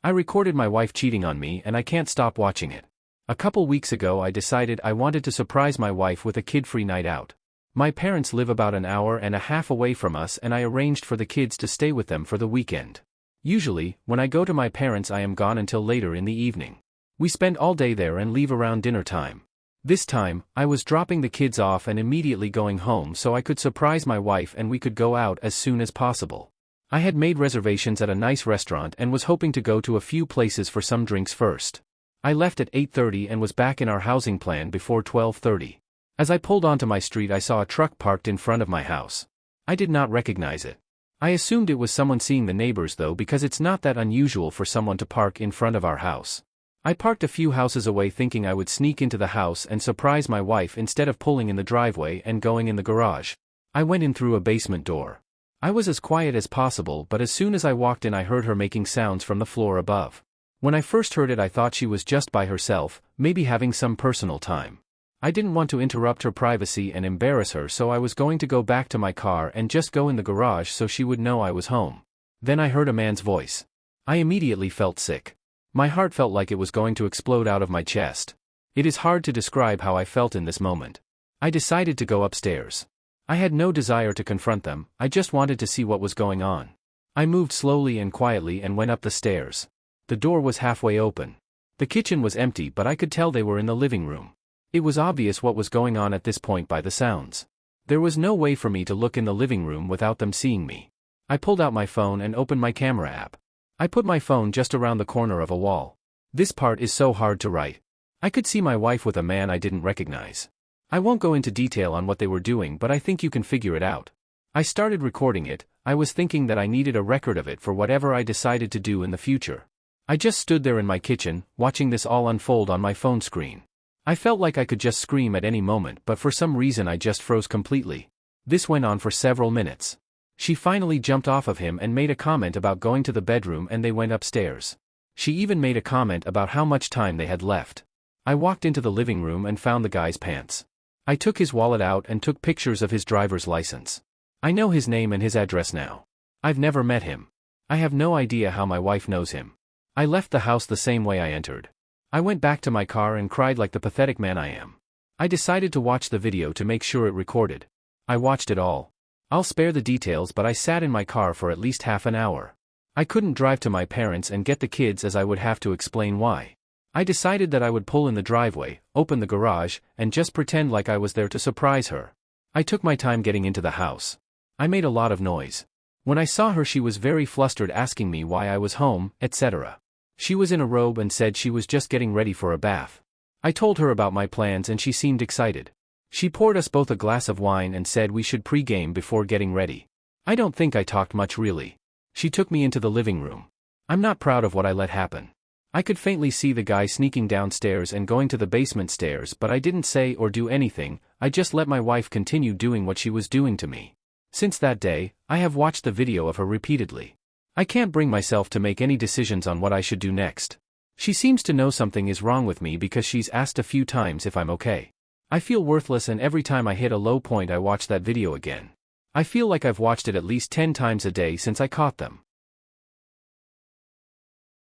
I recorded my wife cheating on me and I can't stop watching it. A couple weeks ago I decided I wanted to surprise my wife with a kid-free night out. My parents live about an hour and a half away from us and I arranged for the kids to stay with them for the weekend. Usually, when I go to my parents I am gone until later in the evening. We spend all day there and leave around dinner time. This time, I was dropping the kids off and immediately going home so I could surprise my wife and we could go out as soon as possible. I had made reservations at a nice restaurant and was hoping to go to a few places for some drinks first. I left at 8:30 and was back in our housing plan before 12:30. As I pulled onto my street I saw a truck parked in front of my house. I did not recognize it. I assumed it was someone seeing the neighbors though because it's not that unusual for someone to park in front of our house. I parked a few houses away thinking I would sneak into the house and surprise my wife instead of pulling in the driveway and going in the garage. I went in through a basement door. I was as quiet as possible but as soon as I walked in I heard her making sounds from the floor above. When I first heard it I thought she was just by herself, maybe having some personal time. I didn't want to interrupt her privacy and embarrass her so I was going to go back to my car and just go in the garage so she would know I was home. Then I heard a man's voice. I immediately felt sick. My heart felt like it was going to explode out of my chest. It is hard to describe how I felt in this moment. I decided to go upstairs. I had no desire to confront them, I just wanted to see what was going on. I moved slowly and quietly and went up the stairs. The door was halfway open. The kitchen was empty but I could tell they were in the living room. It was obvious what was going on at this point by the sounds. There was no way for me to look in the living room without them seeing me. I pulled out my phone and opened my camera app. I put my phone just around the corner of a wall. This part is so hard to write. I could see my wife with a man I didn't recognize. I won't go into detail on what they were doing but I think you can figure it out. I started recording it. I was thinking that I needed a record of it for whatever I decided to do in the future. I just stood there in my kitchen, watching this all unfold on my phone screen. I felt like I could just scream at any moment but for some reason I just froze completely. This went on for several minutes. She finally jumped off of him and made a comment about going to the bedroom and they went upstairs. She even made a comment about how much time they had left. I walked into the living room and found the guy's pants. I took his wallet out and took pictures of his driver's license. I know his name and his address now. I've never met him. I have no idea how my wife knows him. I left the house the same way I entered. I went back to my car and cried like the pathetic man I am. I decided to watch the video to make sure it recorded. I watched it all. I'll spare the details but I sat in my car for at least half an hour. I couldn't drive to my parents and get the kids as I would have to explain why. I decided that I would pull in the driveway, open the garage, and just pretend like I was there to surprise her. I took my time getting into the house. I made a lot of noise. When I saw her she was very flustered asking me why I was home, etc. She was in a robe and said she was just getting ready for a bath. I told her about my plans and she seemed excited. She poured us both a glass of wine and said we should pre-game before getting ready. I don't think I talked much really. She took me into the living room. I'm not proud of what I let happen. I could faintly see the guy sneaking downstairs and going to the basement stairs but I didn't say or do anything, I just let my wife continue doing what she was doing to me. Since that day, I have watched the video of her repeatedly. I can't bring myself to make any decisions on what I should do next. She seems to know something is wrong with me because she's asked a few times if I'm okay. I feel worthless and every time I hit a low point I watch that video again. I feel like I've watched it at least 10 times a day since I caught them.